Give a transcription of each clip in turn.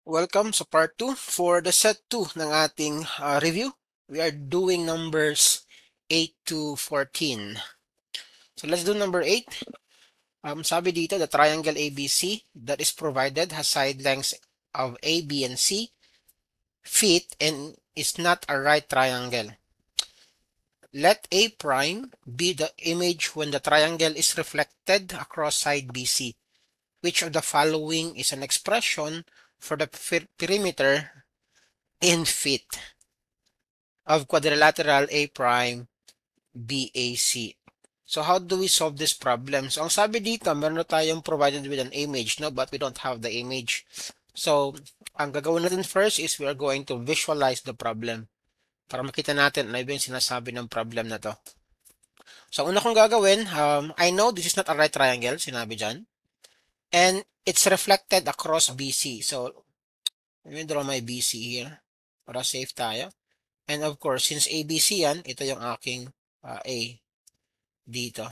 Welcome sa part 2 for the set 2 ng ating review. We are doing numbers 8 to 14. So let's do number 8. Sabi dito, the triangle ABC that is provided has side lengths of A, B, and C feet and is not a right triangle. Let A prime be the image when the triangle is reflected across side BC. Which of the following is an expression for the perimeter in feet of quadrilateral A prime BAC? So how do we solve this problem? So ang sabi dito, meron na tayong provided with an image, no? But we don't have the image. So ang gagawin natin first is we are going to visualize the problem para makita natin ano yung sinasabi ng problem na to. So una kong gagawin, I know this is not a right triangle, sinabi dyan. And it's reflected across BC. So let me draw my BC here para safe tayo. And of course, since ABC yan, ito yung aking A dito.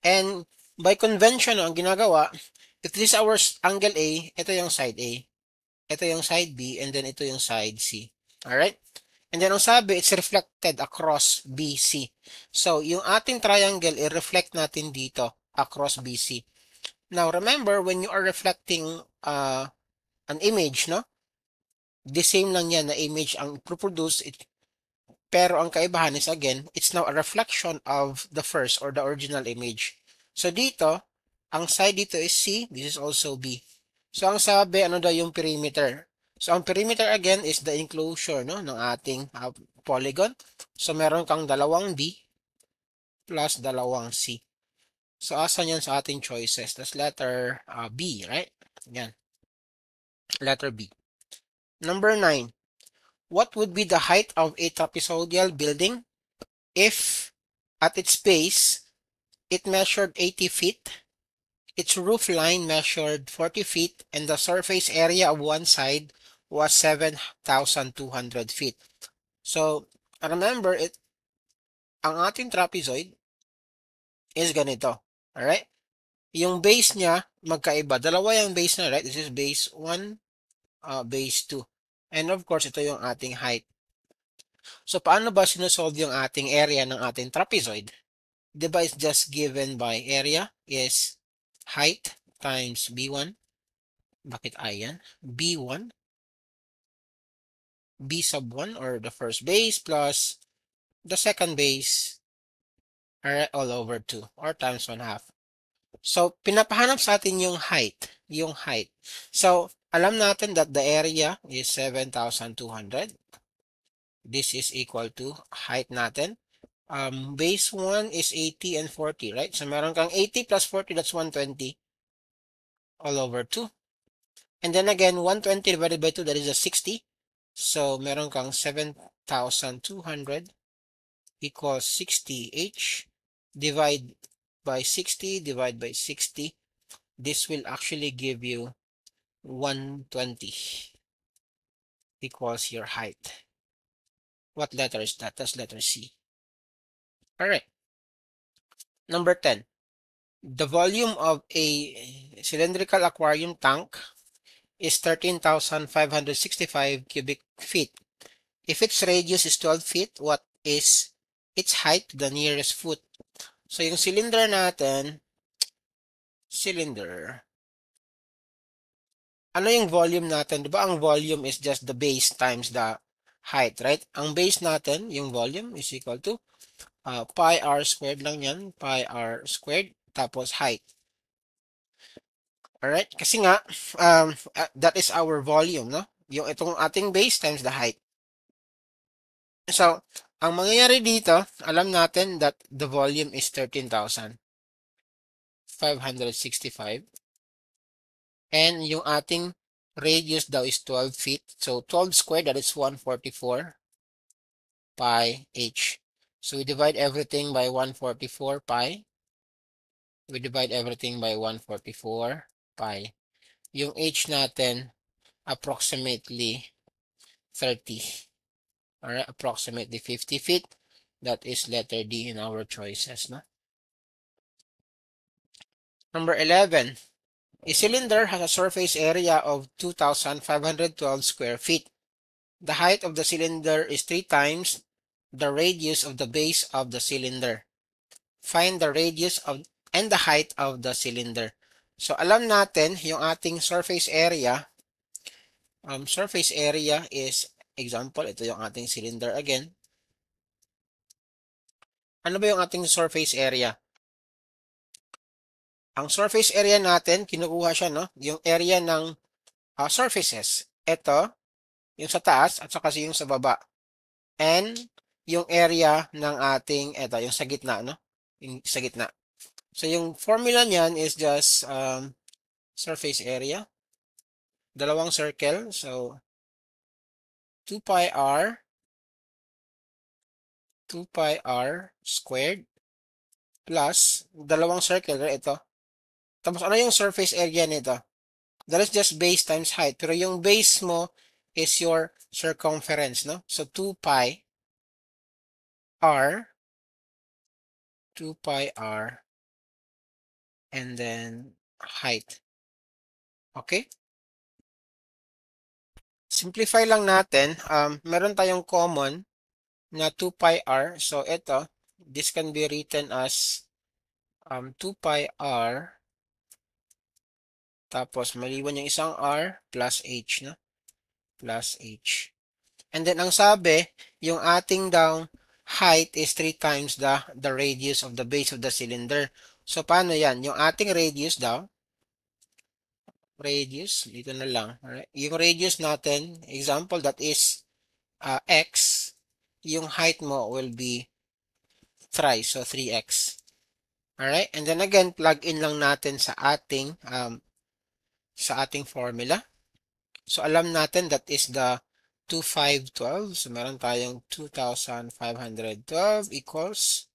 And by convention, ang ginagawa, if this is our angle A, ito yung side A. Ito yung side B, and then ito yung side C. Alright? And then ang sabi, it's reflected across BC. So, yung ating triangle, i-reflect natin dito across BC. Now, remember, when you are reflecting an image, no? The same lang yan na image ang produce, pero ang kaibahan is again, it's now a reflection of the first or the original image. So dito, ang side dito is C, this is also B. So ang sabi, ano daw yung perimeter? So ang perimeter again is the enclosure no, ng ating polygon. So meron kang dalawang B plus dalawang C. So asan yan sa ating choices? That's letter B, right? Yan, letter B. Number 9. What would be the height of a trapezoidal building if at its base it measured 80 feet, its roof line measured 40 feet, and the surface area of one side was 7,200 feet? So, remember, ang ating trapezoid is ganito. Alright? Yung base niya, magkaiba. Dalawa yung base na, right? This is base 1, base 2. And of course, ito yung ating height. So, paano ba sinusolve yung ating area ng ating trapezoid? Diba it's just given by area is height times B1. Bakit I yan? B1, B sub 1 or the first base plus the second base all over 2 or times 1 half. So, pinapahanap sa atin yung height. Yung height. So, alam natin that the area is 7,200. This is equal to height natin. Base 1 is 80 and 40, right? So, meron kang 80 plus 40, that's 120 all over 2. And then again, 120 divided by 2, that is a 60. So, meron kang 7,200 equals 60H. Divide by 60, divide by 60. This will actually give you 120 equals your height. What letter is that? That's letter C. Alright. Number 10. The volume of a cylindrical aquarium tank is 13,565 cubic feet. If its radius is 12 feet, what is its height to the nearest foot? So, yung cylinder natin, ano yung volume natin? Diba ang volume is just the base times the height, right? Ang base natin, yung volume is equal to pi r squared lang yan, pi r squared, tapos height. Alright? Kasi nga, that is our volume, no? Yung itong ating base times the height. So, ang mangyayari dito, alam natin that the volume is 13,565. And yung ating radius daw is 12 feet. So, 12 squared, that is 144 pi h. So, we divide everything by 144 pi. We divide everything by 144 pi. Yung h natin, approximately 30. Alright, approximately 50 feet. That is letter D in our choices, no? Number 11. A cylinder has a surface area of 2,512 square feet. The height of the cylinder is 3 times the radius of the base of the cylinder. Find the radius of and the height of the cylinder. So alam natin yung ating surface area. Surface area is, example, ito yung ating cylinder again. Ano ba yung ating surface area? Ang surface area natin, kinukuha siya, no? Yung area ng surfaces. Ito, yung sa taas at saka yung sa baba. And yung area ng ating, ito, yung sa gitna, no? Yung sa gitna. So yung formula niyan is just surface area. Dalawang circle. So 2 pi r squared plus dalawang circle, ito. Tapos ano yung surface area nito? That is just base times height. Pero yung base mo is your circumference, no? So 2 pi r, and then height. Okay? Simplify lang natin. Meron tayong common na 2 pi r. So ito, this can be written as 2 pi r, tapos maliwan yung isang r plus h, no? Plus h. And then ang sabi, yung ating daw height is 3 times the radius of the base of the cylinder. So paano yan? Yung ating radius daw, radius, dito na lang. Alright? Yung radius natin, example, that is x, yung height mo will be thrice, so 3x. Alright? And then again, plug in lang natin sa ating formula. So alam natin that is the 2,512. So meron tayong 2,512 equals,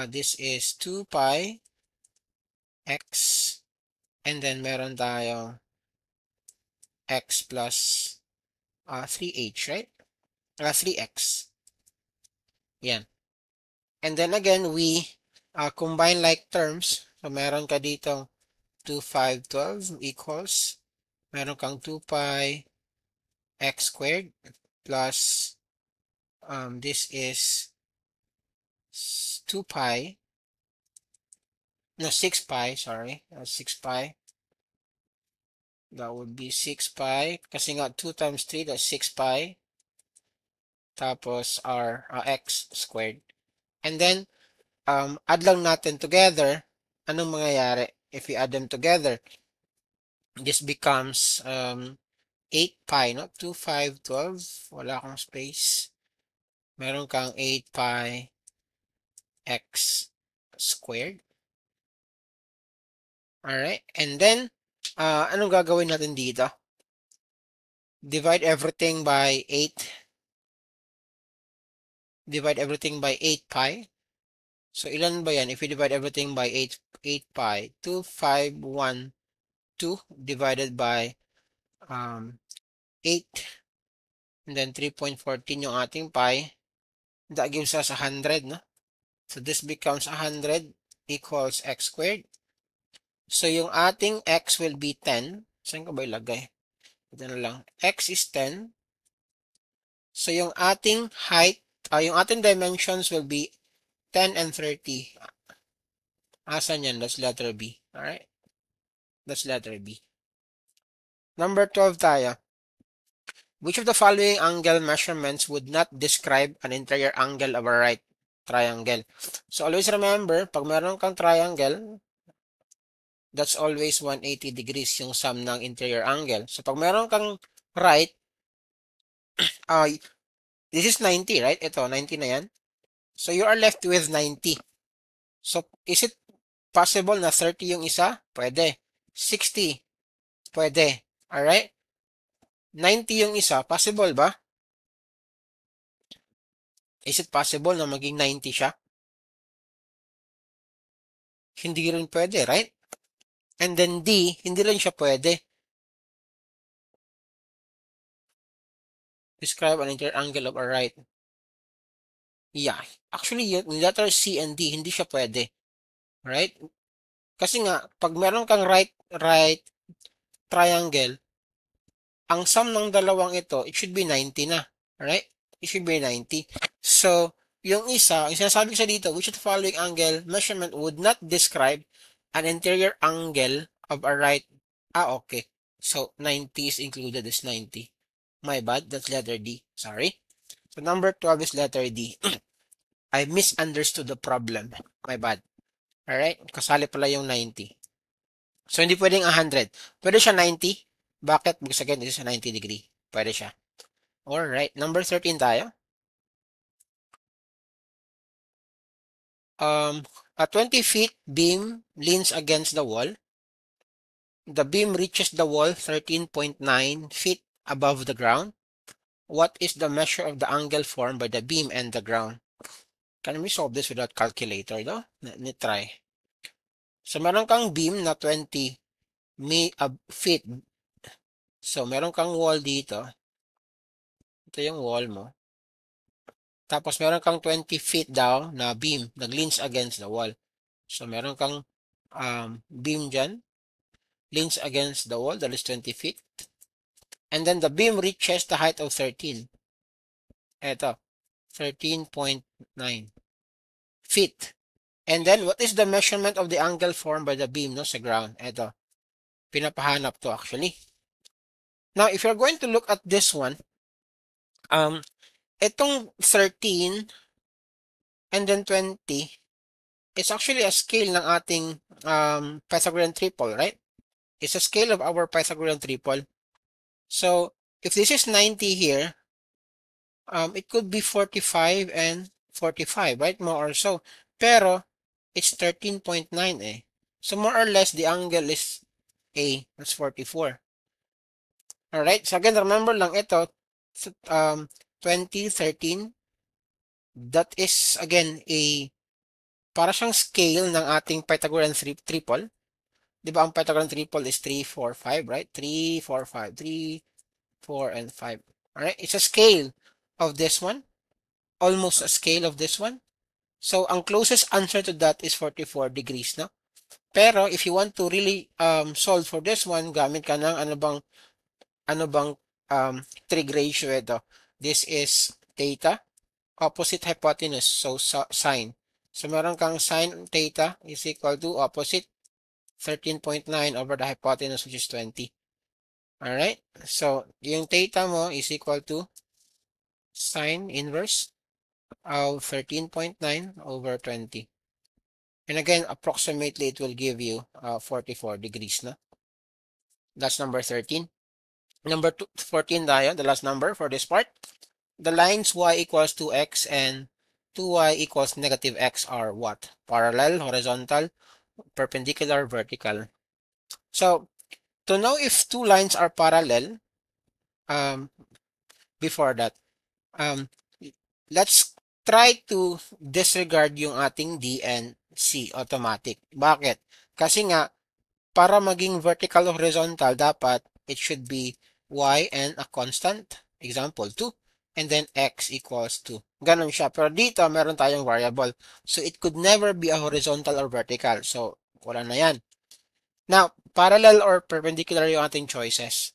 this is 2 pi x, and then meron tayong x plus 3h, right? 3x. Yan. And then again, we combine like terms. So meron ka dito 2,512 equals, meron kang 2 pi x squared plus this is 2 pi, no, 6 pi, sorry, 6 pi. That would be 6 pi, kasi nga 2 times 3, that's 6 pi. Tapos our x squared. And then, add lang natin together. Anong mangyayari? If we add them together, this becomes 8 pi, no? 2, 5, 12. Wala akong space. Meron kang 8 pi x squared. Alright? And then, anong gagawin natin dito? Divide everything by 8. Divide everything by 8 pi. So, ilan ba yan? If we divide everything by 8 pi, 2, 5, 1, 2 divided by 8, and then 3.14 yung ating pi. That gives us 100, no? So, this becomes 100 equals x squared. So, yung ating x will be 10. Saan ko ba ilagay? Ito na lang. X is 10. So, yung ating height, yung ating dimensions will be 10 and 30. Asan yan? That's letter B. Alright? That's letter B. Number 12 tayo. Which of the following angle measurements would not describe an interior angle of a right triangle? So, always remember, pag meron kang triangle, that's always 180 degrees yung sum ng interior angle. So, pag meron kang right, this is 90, right? Ito, 90 na yan. So, you are left with 90. So, is it possible na 30 yung isa? Pwede. 60? Pwede. Alright? 90 yung isa, possible ba? Is it possible na maging 90 siya? Hindi rin pwede, right? And then D, hindi rin siya pwede. Describe an interior angle of a right. Yeah. Actually, letter C and D, hindi siya pwede. Right? Kasi nga, pag meron kang right right triangle, ang sum ng dalawang ito, it should be 90 na. Right? It should be 90. So, yung isa, yung sinasabi ko sa dito, which of the following angle measurement would not describe an interior angle of a right. Okay. So, 90 is included as 90. My bad. That's letter D. Sorry. So, number 12 is letter D. I misunderstood the problem. My bad. Alright? Kasali pala yung 90. So, hindi pwedeng 100. Pwede siya 90. Bakit? Because again, this is a 90 degree. Pwede siya. Alright. Number 13 tayo. A 20 feet beam leans against the wall. The beam reaches the wall 13.9 feet above the ground. What is the measure of the angle formed by the beam and the ground? Can we solve this without calculator though? Let me try. So, meron kang beam na 20 feet. So, meron kang wall dito. Ito yung wall mo. Tapos, meron kang 20 feet daw na beam. Nag-leans against the wall. So, meron kang beam dyan. Leans against the wall. That is 20 feet. And then, the beam reaches the height of 13. Ito. 13.9 feet. And then, what is the measurement of the angle formed by the beam no, sa ground? Ito. Pinapahanap to actually. Now, if you're going to look at this one, itong 13 and then 20 is actually a scale ng ating Pythagorean triple, right? It's a scale of our Pythagorean triple. So, if this is 90 here, it could be 45 and 45, right? More or so. Pero, it's 13.9 eh. So, more or less, the angle is A. That's 44. Alright? So, again, remember lang ito, 20, 13, that is, again, para siyang scale ng ating Pythagorean triple. Di ba ang Pythagorean triple is 3, 4, 5, right? 3, 4, 5, 3, 4, and 5. Alright? It's a scale of this one. Almost a scale of this one. So, ang closest answer to that is 44 degrees, no? Pero, if you want to really solve for this one, gamit ka ng ano bang trig ratio ito? This is theta, opposite hypotenuse, so sine. So, meron kang sine theta is equal to opposite 13.9 over the hypotenuse, which is 20. Alright? So, yung theta mo is equal to sine inverse of 13.9 over 20. And again, approximately, it will give you 44 degrees. No? That's number 13. Number 14 tayo, the last number for this part. The lines y equals 2x and 2y equals negative x are what? Parallel, horizontal, perpendicular, vertical. So, to know if two lines are parallel, before that, let's try to disregard yung ating D and C automatic. Bakit? Kasi nga, para maging vertical or horizontal, dapat it should be y and a constant. Example, 2. And then x equals 2. Ganon siya. Pero dito, meron tayong variable. So, it could never be a horizontal or vertical. So, wala na yan. Now, parallel or perpendicular yung ating choices.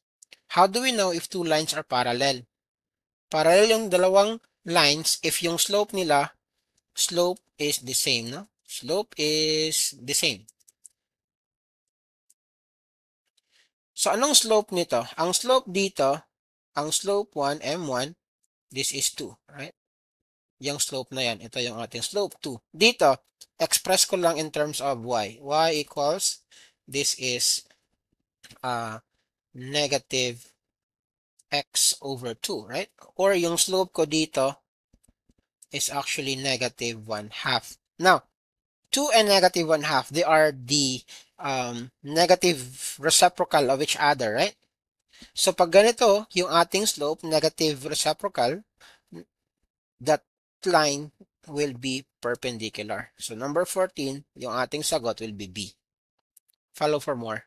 How do we know if two lines are parallel? Parallel yung dalawang lines if yung slope is the same, no? Slope is the same. So, anong slope nito? Ang slope dito, ang slope 1, M1, this is 2, right? Yung slope na yan, ito yung ating slope 2. Dito, express ko lang in terms of y. Y equals, this is negative x over 2, right? Or yung slope ko dito is actually negative 1/2. Now, 2 and negative 1/2, they are the negative reciprocal of each other, right? So, pag ganito, yung ating slope, negative reciprocal, that line will be perpendicular. So, number 14, yung ating sagot will be B. Follow for more.